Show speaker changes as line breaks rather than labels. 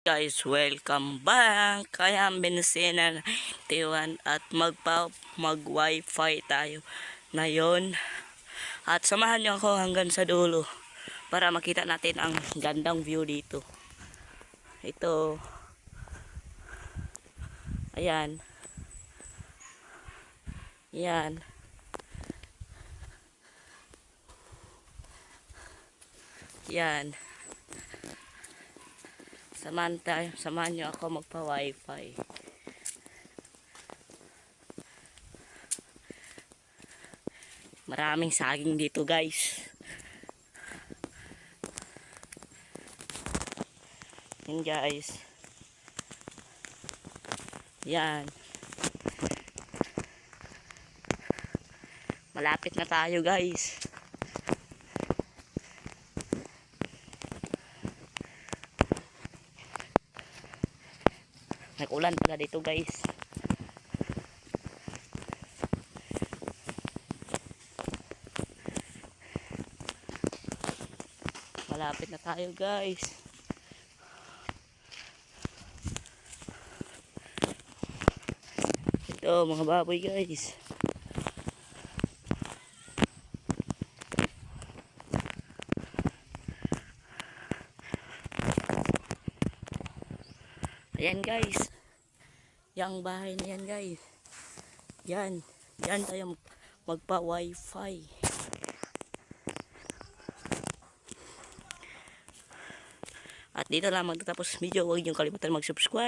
Guys, welcome back. Kaya ang Benesena 91 at mag-wifi tayo ngayon. At samahan niyo ako hanggang sa dulo para makita natin ang gandang view dito. Ito. Ayan. Yan. Yan. Samahan niyo ako magpa-wifi. Maraming saging dito, guys. Yan, guys. Yan. Malapit na tayo, guys. Nag-ulan pala dito, guys. Malapit na tayo, guys. Ito, mga baboy, guys. Ayan, guys. Yang bahay na yan, guys. Yan. Yan tayo magpa-wifi. At dito lang magtatapos video. Huwag niyong kalimutan mag-subscribe.